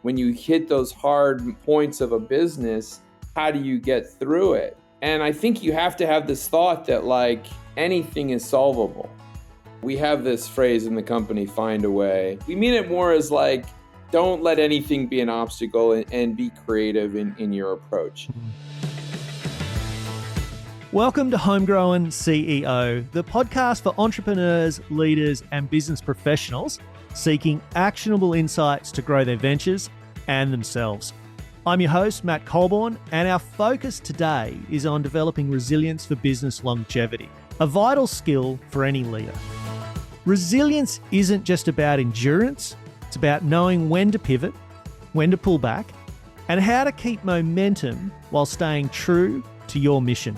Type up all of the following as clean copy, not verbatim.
When you hit those hard points of a business, how do you get through it? And I think you have to have this thought that like anything is solvable. We have this phrase in the company, find a way. We mean it more as like, don't let anything be an obstacle and be creative in your approach. Welcome to Homegrown CEO, the podcast for entrepreneurs, leaders, and business professionals seeking actionable insights to grow their ventures and themselves. I'm your host, Matt Colborn, and our focus today is on developing resilience for business longevity, a vital skill for any leader. Resilience isn't just about endurance, it's about knowing when to pivot, when to pull back, and how to keep momentum while staying true to your mission.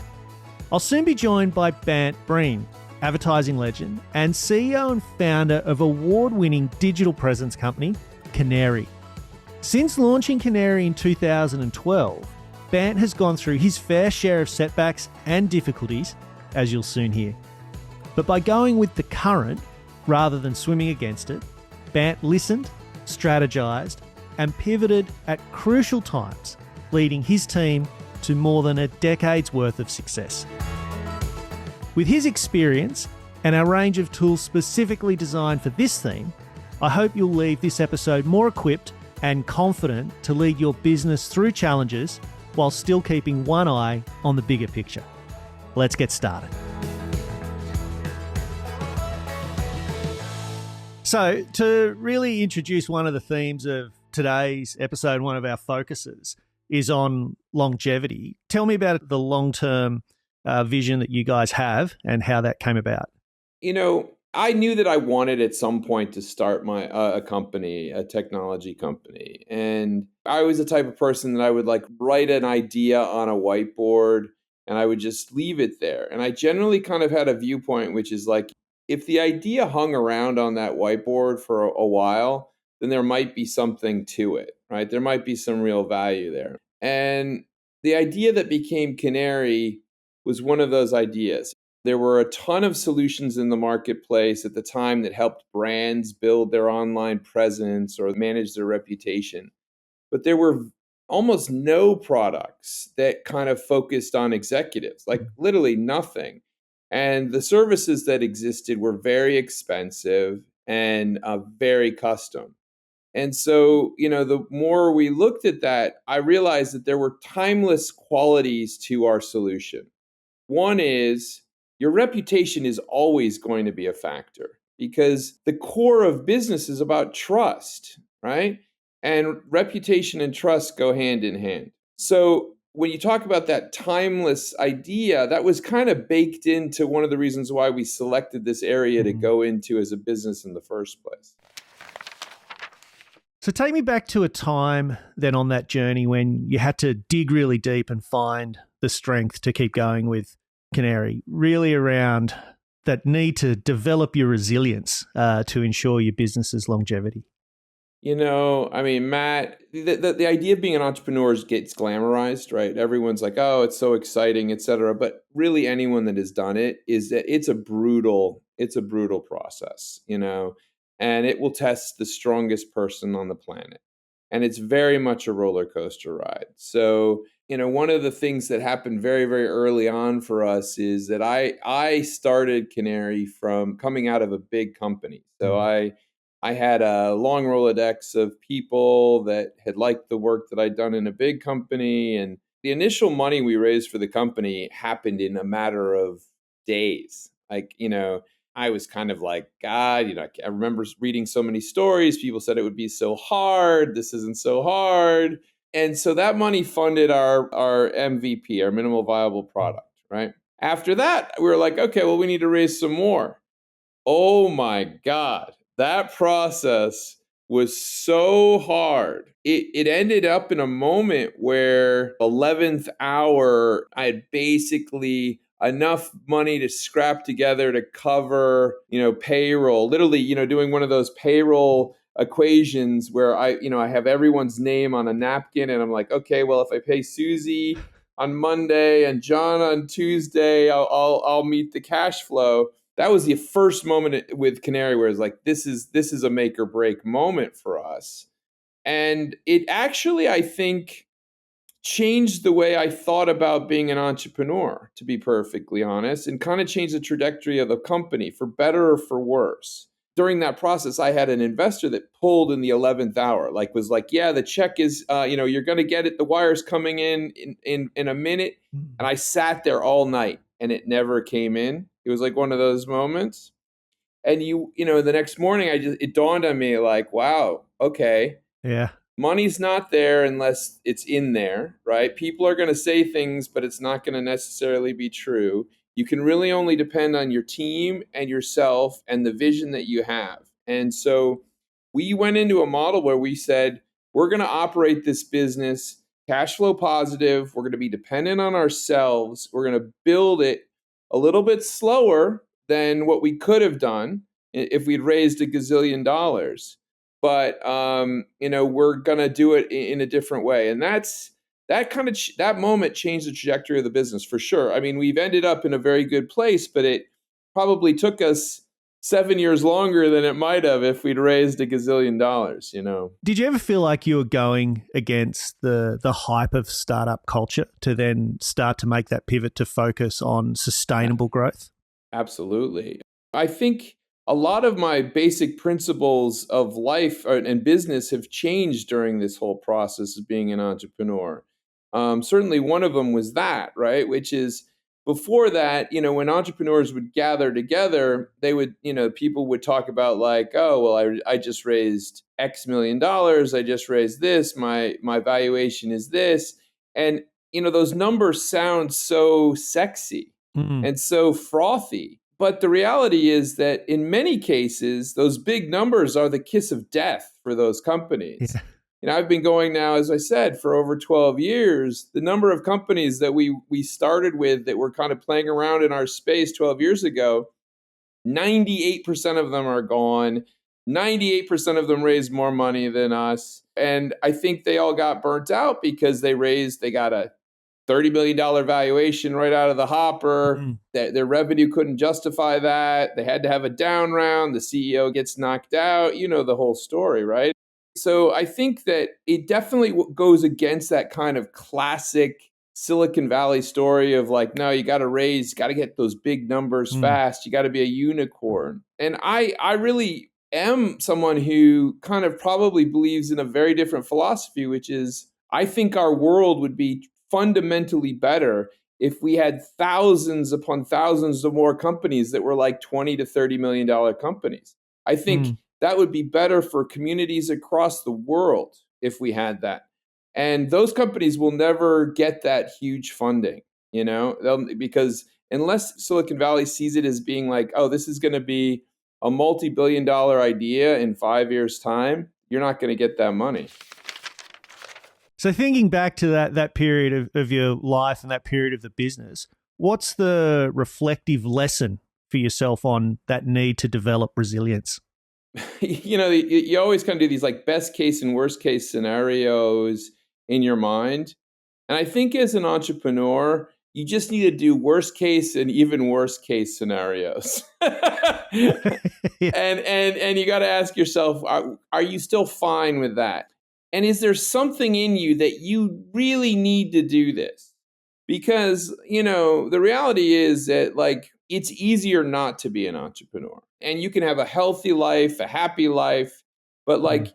I'll soon be joined by Bant Breen, advertising legend and CEO and founder of award-winning digital presence company, Qnary. Since launching Qnary in 2012, Bant has gone through his fair share of setbacks and difficulties, as you'll soon hear. But by going with the current rather than swimming against it, Bant listened, strategized, and pivoted at crucial times, leading his team to more than a decade's worth of success. With his experience and our range of tools specifically designed for this theme, I hope you'll leave this episode more equipped and confident to lead your business through challenges while still keeping one eye on the bigger picture. Let's get started. So, to really introduce one of the themes of today's episode, one of our focuses is on longevity. Tell me about the long-term vision that you guys have and how that came about. You know, I knew that I wanted at some point to start my a company, a technology company. And I was the type of person that I would like write an idea on a whiteboard and I would just leave it there. And I generally kind of had a viewpoint, which is like, if the idea hung around on that whiteboard for a while, then there might be something to it, right? There might be some real value there. And the idea that became Qnary was one of those ideas. There were a ton of solutions in the marketplace at the time that helped brands build their online presence or manage their reputation. But there were almost no products that kind of focused on executives, like literally nothing. And the services that existed were very expensive and very custom. And so, you know, the more we looked at that, I realized that there were timeless qualities to our solution. One is your reputation is always going to be a factor because the core of business is about trust, right? And reputation and trust go hand in hand. So when you talk about that timeless idea, that was kind of baked into one of the reasons why we selected this area to go into as a business in the first place. So take me back to a time then on that journey when you had to dig really deep and find the strength to keep going with Qnary, really around that need to develop your resilience to ensure your business's longevity. You know, I mean, Matt, the idea of being an entrepreneur gets glamorized, right? Everyone's like, oh, it's so exciting, et cetera. But really anyone that has done it is that it's a brutal process, you know, and it will test the strongest person on the planet. And it's very much a roller coaster ride. So, you know, one of the things that happened very, very early on for us is that I started Qnary from coming out of a big company. So I had a long Rolodex of people that had liked the work that I'd done in a big company. And the initial money we raised for the company happened in a matter of days. Like, you know, I was kind of like, God, you know, I remember reading so many stories. People said it would be so hard. This isn't so hard. And so that money funded our MVP, our minimal viable product, right? After that, we were like, okay, well, we need to raise some more. Oh my God. That process was so hard. It ended up in a moment where 11th hour, I had basically enough money to scrap together to cover, you know, payroll, literally, you know, doing one of those payroll equations where I have everyone's name on a napkin and I'm like, okay, well, if I pay Susie on Monday and John on Tuesday, I'll meet the cash flow. That was the first moment with Qnary where it's like, this is a make or break moment for us. And it actually, I think, changed the way I thought about being an entrepreneur, to be perfectly honest, and kind of changed the trajectory of the company for better or for worse. During that process, I had an investor that pulled in the 11th hour, like was like, yeah, the check is, you're going to get it. The wire's coming in a minute. And I sat there all night and it never came in. It was like one of those moments. And the next morning, it dawned on me like, wow, okay, Yeah. money's not there unless it's in there, right? People are going to say things, but it's not going to necessarily be true. You can really only depend on your team and yourself and the vision that you have. And so we went into a model where we said, we're going to operate this business cash flow positive. We're going to be dependent on ourselves. We're going to build it a little bit slower than what we could have done if we'd raised a gazillion dollars. But we're gonna do it in a different way, and that moment changed the trajectory of the business for sure. I mean, we've ended up in a very good place, but it probably took us 7 years longer than it might have if we'd raised a gazillion dollars. Did you ever feel like you were going against the hype of startup culture to then start to make that pivot to focus on sustainable growth? Absolutely. I think a lot of my basic principles of life and business have changed during this whole process of being an entrepreneur. Certainly, one of them was that, right? Which is before that, when entrepreneurs would gather together, they would, people would talk about like, oh, well, I just raised X million dollars. I just raised this. My valuation is this. And, those numbers sound so sexy and so frothy. But the reality is that in many cases, those big numbers are the kiss of death for those companies. Yeah. I've been going now, as I said, for over 12 years. The number of companies that we started with that were kind of playing around in our space 12 years ago, 98% of them are gone. 98% of them raised more money than us. And I think they all got burnt out because they got a $30 million valuation right out of the hopper. Their revenue couldn't justify that. They had to have a down round. The CEO gets knocked out. You know the whole story, right? So I think that it definitely goes against that kind of classic Silicon Valley story of like, no, you got to get those big numbers fast. You got to be a unicorn. And I really am someone who kind of probably believes in a very different philosophy, which is I think our world would be fundamentally better if we had thousands upon thousands of more companies that were like $20 to $30 million companies. I think that would be better for communities across the world if we had that. And those companies will never get that huge funding, because unless Silicon Valley sees it as being like, oh, this is going to be a multi-billion-dollar idea in 5 years' time, you're not going to get that money. So thinking back to that period of your life and that period of the business, what's the reflective lesson for yourself on that need to develop resilience? You always kind of do these like best case and worst case scenarios in your mind. And I think as an entrepreneur, you just need to do worst case and even worst case scenarios. And you got to ask yourself, are you still fine with that? And is there something in you that you really need to do this? Because, the reality is that like it's easier not to be an entrepreneur. And you can have a healthy life, a happy life. But like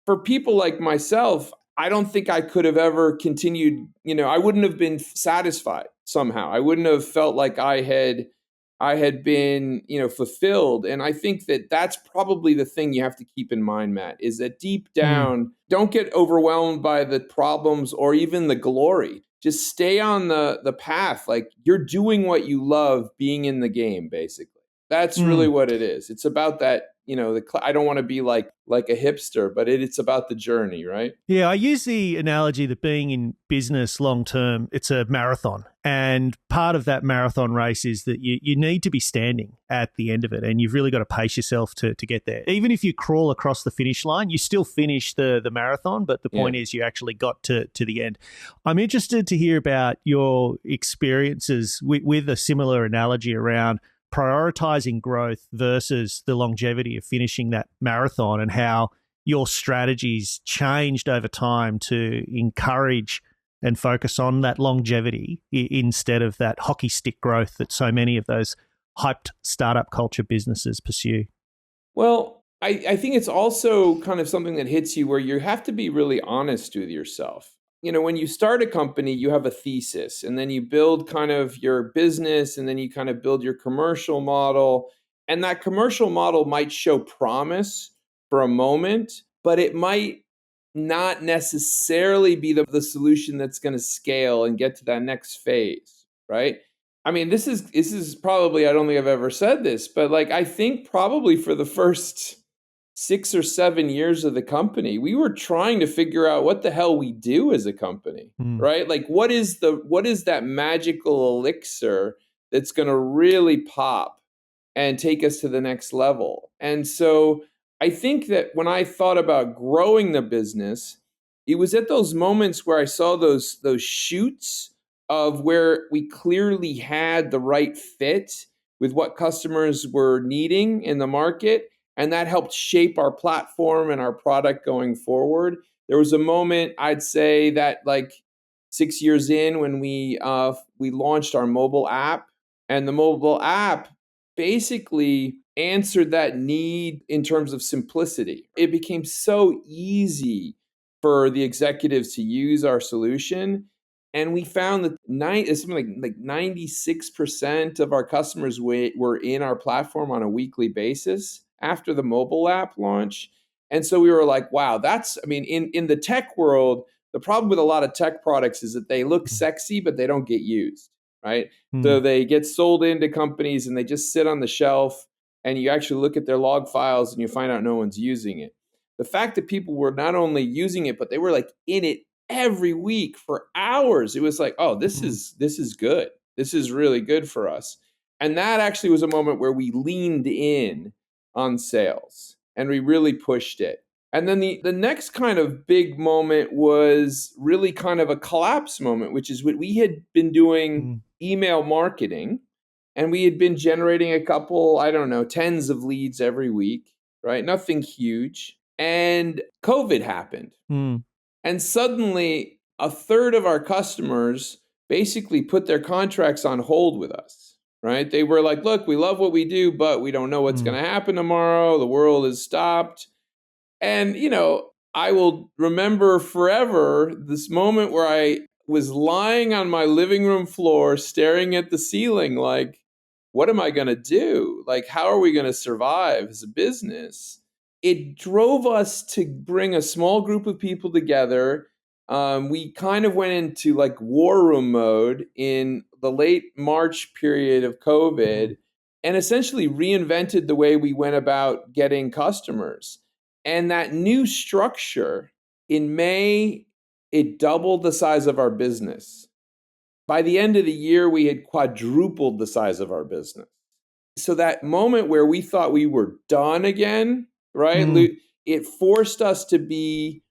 for people like myself, I don't think I could have ever continued, I wouldn't have been satisfied somehow. I wouldn't have felt like I had been, fulfilled. And I think that that's probably the thing you have to keep in mind, Matt, is that deep down, don't get overwhelmed by the problems or even the glory. Just stay on the path. Like you're doing what you love being in the game, basically. That's really what it is. It's about that, I don't want to be like a hipster, but it's about the journey, right? Yeah, I use the analogy that being in business long term, it's a marathon. And part of that marathon race is that you need to be standing at the end of it, and you've really got to pace yourself to get there. Even if you crawl across the finish line, you still finish the marathon, but the point is you actually got to the end. I'm interested to hear about your experiences with a similar analogy around prioritizing growth versus the longevity of finishing that marathon, and how your strategies changed over time to encourage and focus on that longevity instead of that hockey stick growth that so many of those hyped startup culture businesses pursue? Well, I think it's also kind of something that hits you where you have to be really honest with yourself. When you start a company, you have a thesis, and then you build kind of your business, and then you kind of build your commercial model. And that commercial model might show promise for a moment, but it might not necessarily be the solution that's going to scale and get to that next phase, right? I mean, this is probably, I don't think I've ever said this, but like I think probably for the first 6 or 7 years of the company, we were trying to figure out what the hell we do as a company, Mm, right? Like what is that magical elixir that's going to really pop and take us to the next level? And so I think that when I thought about growing the business, it was at those moments where I saw those shoots of where we clearly had the right fit with what customers were needing in the market, and that helped shape our platform and our product going forward. There was a moment, I'd say, that like 6 years in, when we launched our mobile app, and the mobile app basically answered that need in terms of simplicity. It became so easy for the executives to use our solution. And we found that something like 96% of our customers were in our platform on a weekly basis after the mobile app launch. And so we were like, wow, I mean, in the tech world, the problem with a lot of tech products is that they look sexy, but they don't get used, right? So mm, they get sold into companies and they just sit on the shelf, and you actually look at their log files and you find out no one's using it. The fact that people were not only using it, but they were like in it every week for hours. It was like, oh, this mm, is this is good. This is really good for us. And that actually was a moment where we leaned in on sales and we really pushed it. And then the next kind of big moment was really kind of a collapse moment, which is what we had been doing mm, email marketing, and we had been generating a couple, I don't know, tens of leads every week, right? Nothing huge. And COVID happened. mm, And suddenly, a third of our customers basically put their contracts on hold with us, right? They were like, look, we love what we do, but we don't know what's mm, going to happen tomorrow. The world is stopped. And, I will remember forever this moment where I was lying on my living room floor staring at the ceiling, like, what am I going to do? Like, how are we going to survive as a business? It drove us to bring a small group of people together. We kind of went into like war room mode in the late March period of mm, COVID, and essentially reinvented the way we went about getting customers. And that new structure, in May, it doubled the size of our business. By the end of the year, we had quadrupled the size of our business. So that moment where we thought we were done again, right? mm. It forced us to be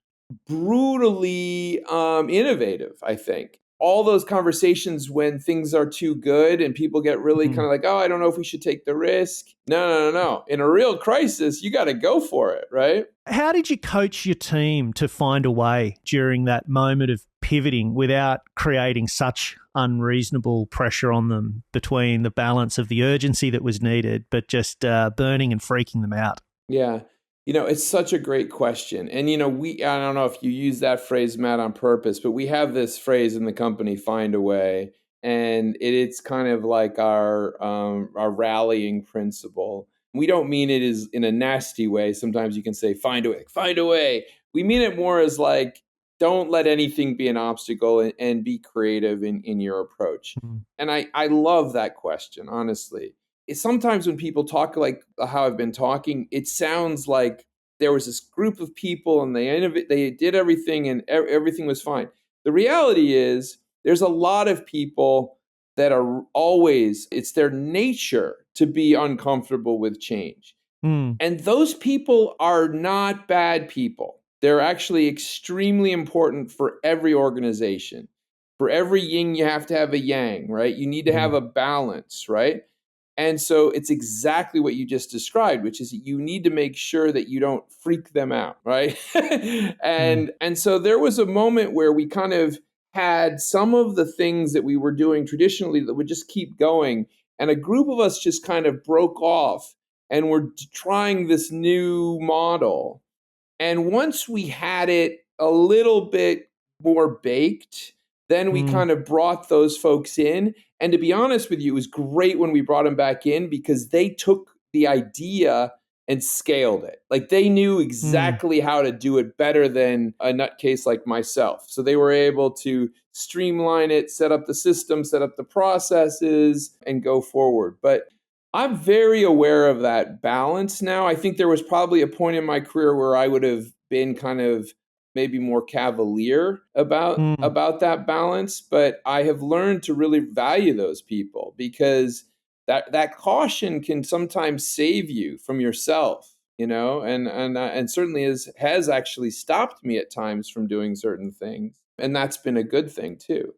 brutally innovative, I think. All those conversations when things are too good and people get really kind Mm. of like, oh, I don't know if we should take the risk. No, no, no, no. In a real crisis, you got to go for it, right? How did you coach your team to find a way during that moment of pivoting without creating such unreasonable pressure on them between the balance of the urgency that was needed, but just burning and freaking them out? Yeah. It's such a great question. And, I don't know if you use that phrase, Matt, on purpose, but we have this phrase in the company, find a way. And it's kind of like our rallying principle. We don't mean it as in a nasty way. Sometimes you can say, find a way, find a way. We mean it more as like, don't let anything be an obstacle, and be creative in your approach. Mm, And I love that question, honestly. Sometimes when people talk like how I've been talking, it sounds like there was this group of people and they did everything and everything was fine. The reality is there's a lot of people that are always, it's their nature to be uncomfortable with change. mm, And those people are not bad people. They're actually extremely important for every organization. For every yin, you have to have a yang, right? You need to have mm, a balance, right? And so it's exactly what you just described, which is you need to make sure that you don't freak them out, right? Mm, and so there was a moment where we kind of had some of the things that we were doing traditionally that would just keep going, and a group of us just kind of broke off and were trying this new model. And once we had it a little bit more baked, then we mm, kind of brought those folks in. And to be honest with you, it was great when we brought them back in because they took the idea and scaled it. Like they knew mm. exactly how to do it better than a nutcase like myself. So they were able to streamline it, set up the system, set up the processes, and go forward. But I'm very aware of that balance now. I think there was probably a point in my career where I would have been kind of maybe more cavalier Mm. about that balance, but I have learned to really value those people because that caution can sometimes save you from yourself, and certainly has actually stopped me at times from doing certain things, and that's been a good thing too.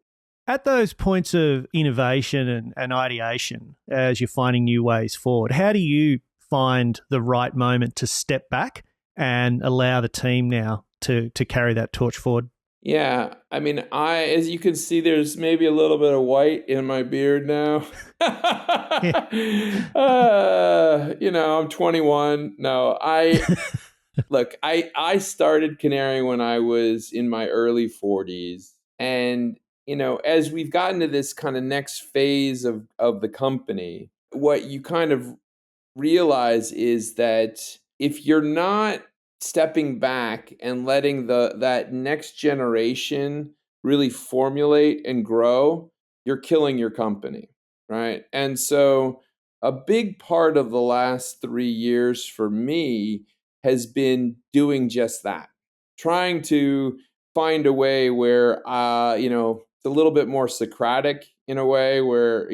At those points of innovation and ideation, as you're finding new ways forward, how do you find the right moment to step back and allow the team now to carry that torch forward? Yeah, I mean, as you can see, there's maybe a little bit of white in my beard now. Yeah. I'm 21. No, look, I started Qnary when I was in my early 40s, and as we've gotten to this kind of next phase of the company, what you kind of realize is that if you're not stepping back and letting that next generation really formulate and grow, you're killing your company, right? And so a big part of the last 3 years for me has been doing just that, trying to find a way where it's a little bit more Socratic in a way where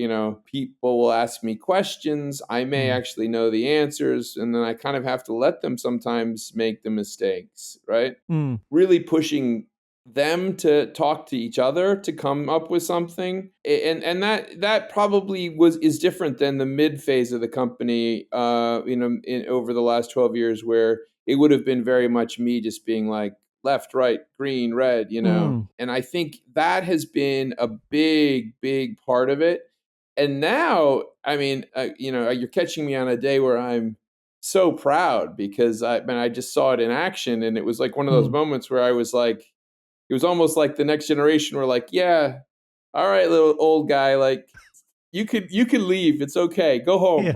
people will ask me questions, I may Mm, actually know the answers, and then I kind of have to let them sometimes make the mistakes, right? mm, Really pushing them to talk to each other to come up with something, and that probably is different than the mid phase of the company, over the last 12 years, where it would have been very much me just being like left, right, green, red, mm, and I think that has been a big part of it. And now, I mean, you're catching me on a day where I'm so proud because I just saw it in action, and it was like one of those mm. moments where I was like, it was almost like the next generation were like, yeah, all right, little old guy, like you could leave, it's okay, go home. Yeah.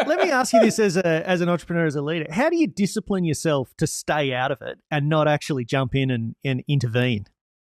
Let me ask you this as an entrepreneur, as a leader. How do you discipline yourself to stay out of it and not actually jump in and intervene?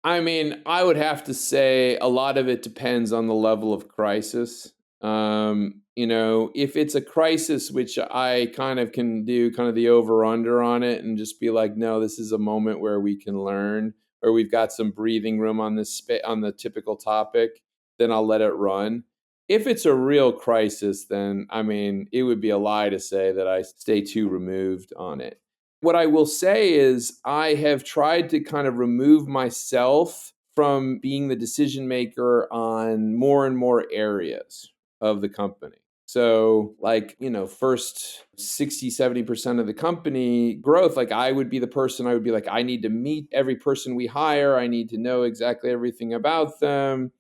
I mean, I would have to say a lot of it depends on the level of crisis. If it's a crisis, which I kind of can do kind of the over under on it and just be like, no, this is a moment where we can learn, or we've got some breathing room on on the typical topic, then I'll let it run. If it's a real crisis, then I mean, it would be a lie to say that I stay too removed on it. What I will say is I have tried to kind of remove myself from being the decision maker on more and more areas of the company. So, like, first 60, 70% of the company growth, like, I would be the person, I would be like, I need to meet every person we hire. I need to know exactly everything about them.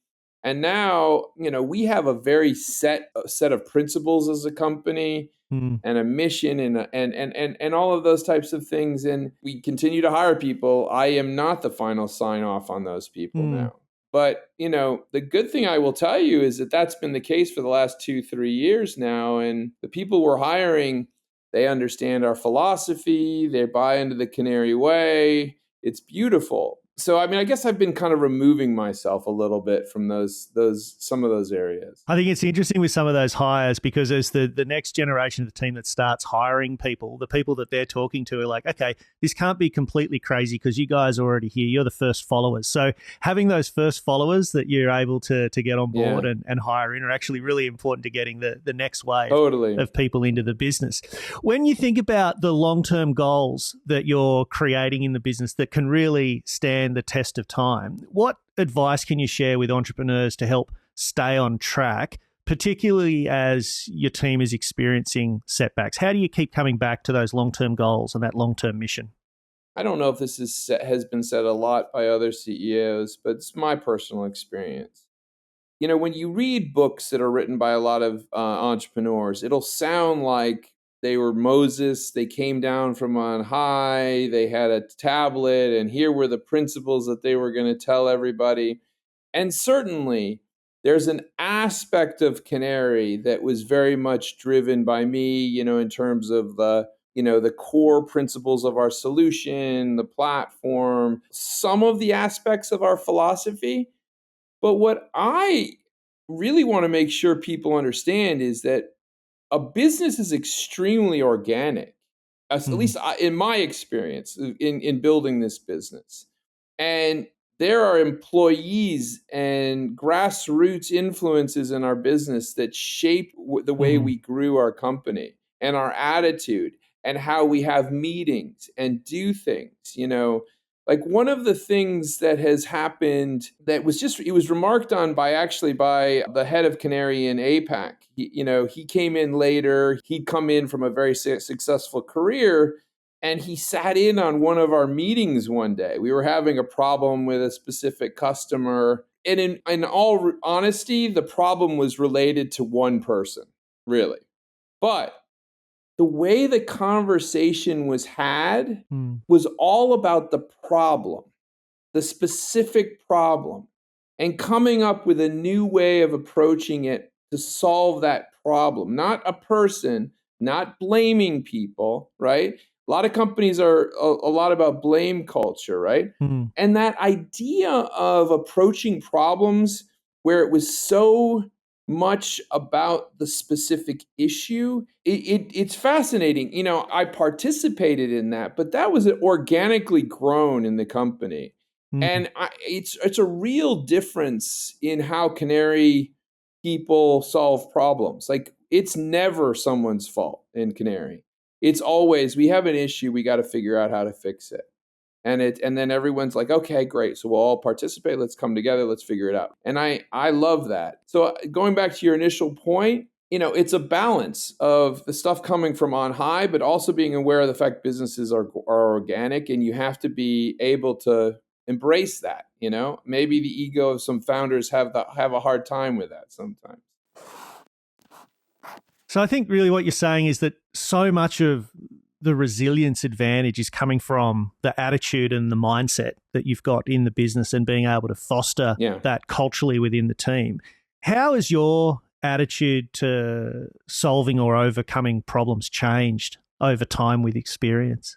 And now, we have a very set of principles as a company Mm, and a mission and all of those types of things, and we continue to hire people. I am not the final sign off on those people mm, now, but the good thing I will tell you is that that's been the case for the last 2-3 years now, and the people we're hiring, they understand our philosophy, they buy into the Qnary way. It's beautiful. So I mean, I guess I've been kind of removing myself a little bit from those some of those areas. I think it's interesting with some of those hires because as the next generation of the team that starts hiring people, the people that they're talking to are like, okay, this can't be completely crazy because you guys are already here. You're the first followers. So having those first followers that you're able to get on board Yeah, and hire in are actually really important to getting the next wave totally. of people into the business. When you think about the long-term goals that you're creating in the business that can really stand the test of time, what advice can you share with entrepreneurs to help stay on track particularly as your team is experiencing setbacks? How do you keep coming back to those long-term goals and that long-term mission? I don't know if has been said a lot by other CEOs, but it's my personal experience. When you read books that are written by a lot of entrepreneurs, it'll sound like they were Moses. They came down from on high. They had a tablet, and here were the principles that they were going to tell everybody. And certainly, there's an aspect of Qnary that was very much driven by me, in terms of the core principles of our solution, the platform, some of the aspects of our philosophy. But what I really want to make sure people understand is that a business is extremely organic, at Mm, least in my experience in building this business. And there are employees and grassroots influences in our business that shape the way mm, we grew our company and our attitude and how we have meetings and do things. Like one of the things that has happened that it was remarked on by the head of Qnary in APAC. He came in later. He'd come in from a very successful career, and he sat in on one of our meetings one day. We were having a problem with a specific customer. And in all honesty, the problem was related to one person, really. But the way the conversation was had mm, was all about the problem, the specific problem, and coming up with a new way of approaching it to solve that problem. Not a person, not blaming people, right? A lot of companies are a lot about blame culture, right? mm, And that idea of approaching problems where it was so much about the specific issue, it's fascinating. I participated in that, but that was organically grown in the company. mm, And it's a real difference in how Qnary people solve problems. Like it's never someone's fault in Qnary. It's always we have an issue, we got to figure out how to fix it. And then everyone's like, okay, great. So we'll all participate. Let's come together. Let's figure it out. And I love that. So going back to your initial point, it's a balance of the stuff coming from on high, but also being aware of the fact businesses are organic, and you have to be able to embrace that. Maybe the ego of some founders have a hard time with that sometimes. So I think really what you're saying is that so much of the resilience advantage is coming from the attitude and the mindset that you've got in the business and being able to foster Yeah. that culturally within the team. How has your attitude to solving or overcoming problems changed over time with experience?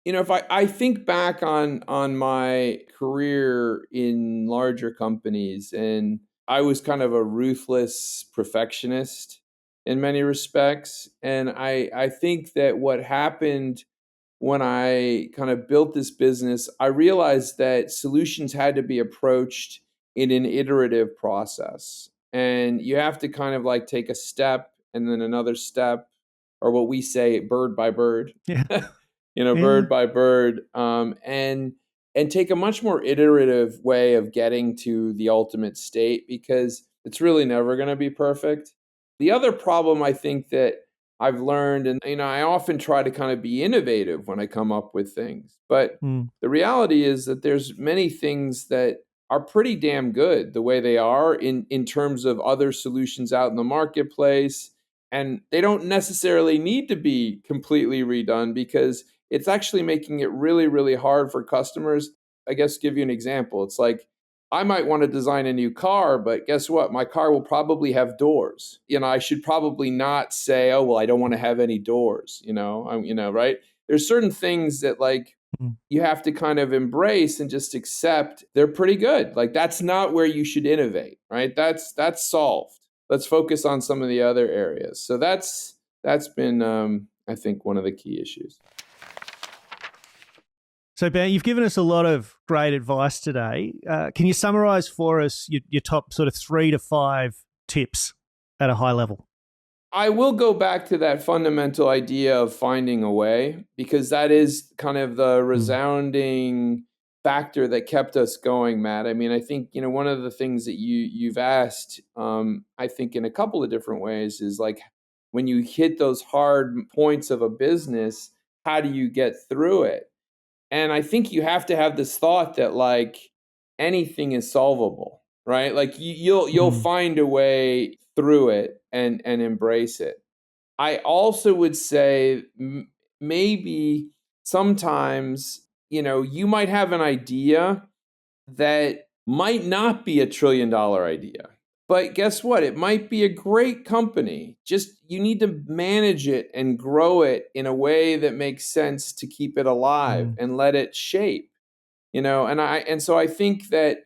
If I think back on my career in larger companies, and I was kind of a ruthless perfectionist in many respects. And I think that what happened when I kind of built this business, I realized that solutions had to be approached in an iterative process. And you have to kind of like take a step and then another step, or what we say, bird by bird. Yeah. Yeah. Bird by bird, and take a much more iterative way of getting to the ultimate state, because it's really never going to be perfect. The other problem I think that I've learned, and I often try to kind of be innovative when I come up with things, but Mm, the reality is that there's many things that are pretty damn good the way they are in terms of other solutions out in the marketplace, and they don't necessarily need to be completely redone, because it's actually making it really, really hard for customers. I guess give you an example. It's like I might want to design a new car, but guess what? My car will probably have doors. I should probably not say, "Oh, well, I don't want to have any doors." Right? There's certain things that like mm. you have to kind of embrace and just accept they're pretty good. Like that's not where you should innovate, right? That's solved. Let's focus on some of the other areas. So that's been I think one of the key issues. So, Ben, you've given us a lot of great advice today. Can you summarize for us your top sort of 3 to 5 tips at a high level? I will go back to that fundamental idea of finding a way, because that is kind of the Mm, resounding factor that kept us going, Matt. I mean, I think, one of the things that you've asked, I think in a couple of different ways is like when you hit those hard points of a business, how do you get through it? And I think you have to have this thought that like anything is solvable, right? Like you'll Mm. find a way through it and embrace it. I also would say maybe sometimes, you might have an idea that might not be $1 trillion idea. But guess what? It might be a great company. Just you need to manage it and grow it in a way that makes sense to keep it alive Mm. and let it shape. And so I think that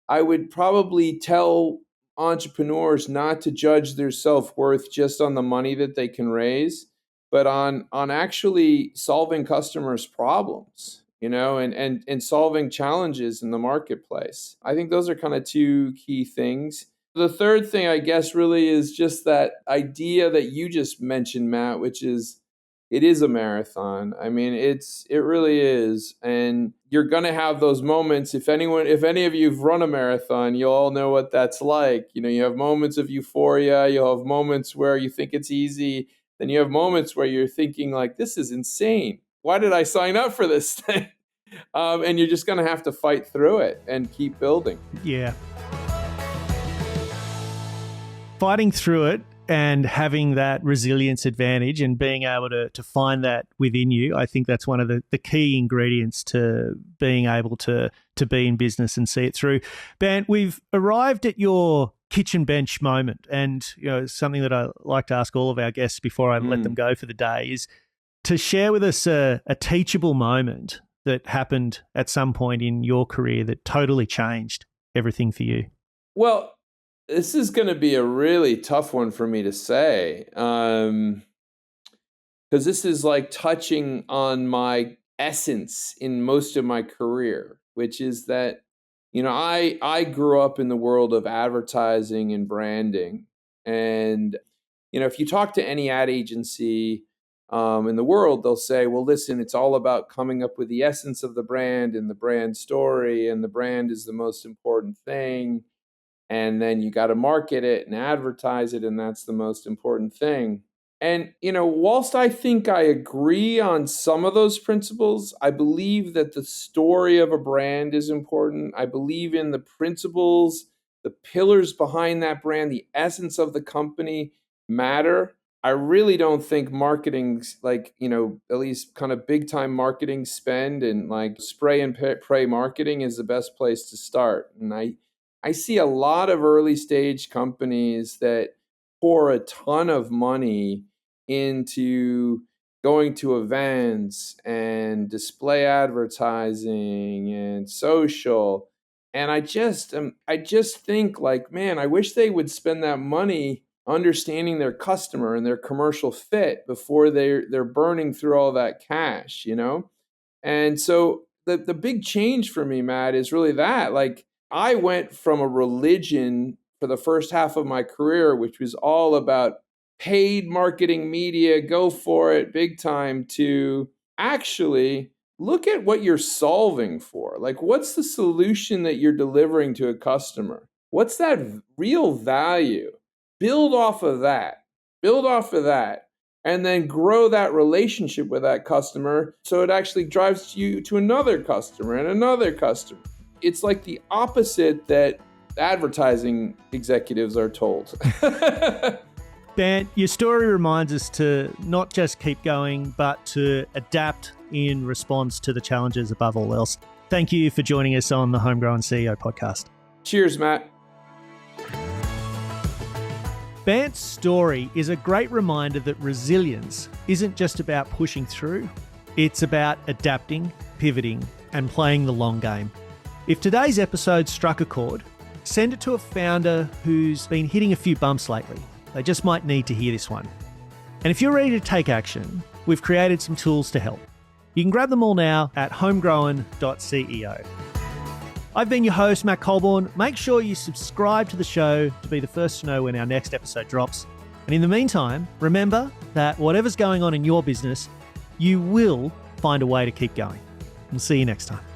I would probably tell entrepreneurs not to judge their self-worth just on the money that they can raise, but on actually solving customers' problems, and solving challenges in the marketplace. I think those are kind of two key things. The third thing, I guess, really is just that idea that you just mentioned, Matt, which is it is a marathon. I mean, it really is. And you're going to have those moments. If any of you've run a marathon, you'll all know what that's like. You have moments of euphoria, you'll have moments where you think it's easy, then you have moments where you're thinking like, this is insane. Why did I sign up for this thing? And you're just going to have to fight through it and keep building. Yeah. Fighting through it and having that resilience advantage and being able to find that within you, I think that's one of the key ingredients to being able to be in business and see it through. Bant, we've arrived at your kitchen bench moment, and something that I like to ask all of our guests before I let them go for the day is to share with us a teachable moment that happened at some point in your career that totally changed everything for you. Well, this is going to be a really tough one for me to say, because this is like touching on my essence in most of my career, which is that, I grew up in the world of advertising and branding. And, if you talk to any ad agency in the world, they'll say, well, listen, it's all about coming up with the essence of the brand and the brand story, and the brand is the most important thing. And then you got to market it and advertise it, and that's the most important thing. And, whilst I think I agree on some of those principles, I believe that the story of a brand is important. I believe in the principles, the pillars behind that brand, the essence of the company matter. I really don't think marketing's like, at least kind of big time marketing spend and like spray and pray marketing is the best place to start. And I see a lot of early stage companies that pour a ton of money into going to events and display advertising and social. And I just think like, man, I wish they would spend that money understanding their customer and their commercial fit before they're burning through all that cash. And so the big change for me, Matt, is really that. Like I went from a religion for the first half of my career, which was all about paid marketing media, go for it big time, to actually look at what you're solving for. Like, what's the solution that you're delivering to a customer? What's that real value? Build off of that. Build off of that. And then grow that relationship with that customer so it actually drives you to another customer and another customer. It's like the opposite that advertising executives are told. Bant, your story reminds us to not just keep going, but to adapt in response to the challenges above all else. Thank you for joining us on the Homegrown CEO podcast. Cheers, Matt. Bant's story is a great reminder that resilience isn't just about pushing through. It's about adapting, pivoting, and playing the long game. If today's episode struck a chord, send it to a founder who's been hitting a few bumps lately. They just might need to hear this one. And if you're ready to take action, we've created some tools to help. You can grab them all now at homegrown.ceo. I've been your host, Matt Colborn. Make sure you subscribe to the show to be the first to know when our next episode drops. And in the meantime, remember that whatever's going on in your business, you will find a way to keep going. We'll see you next time.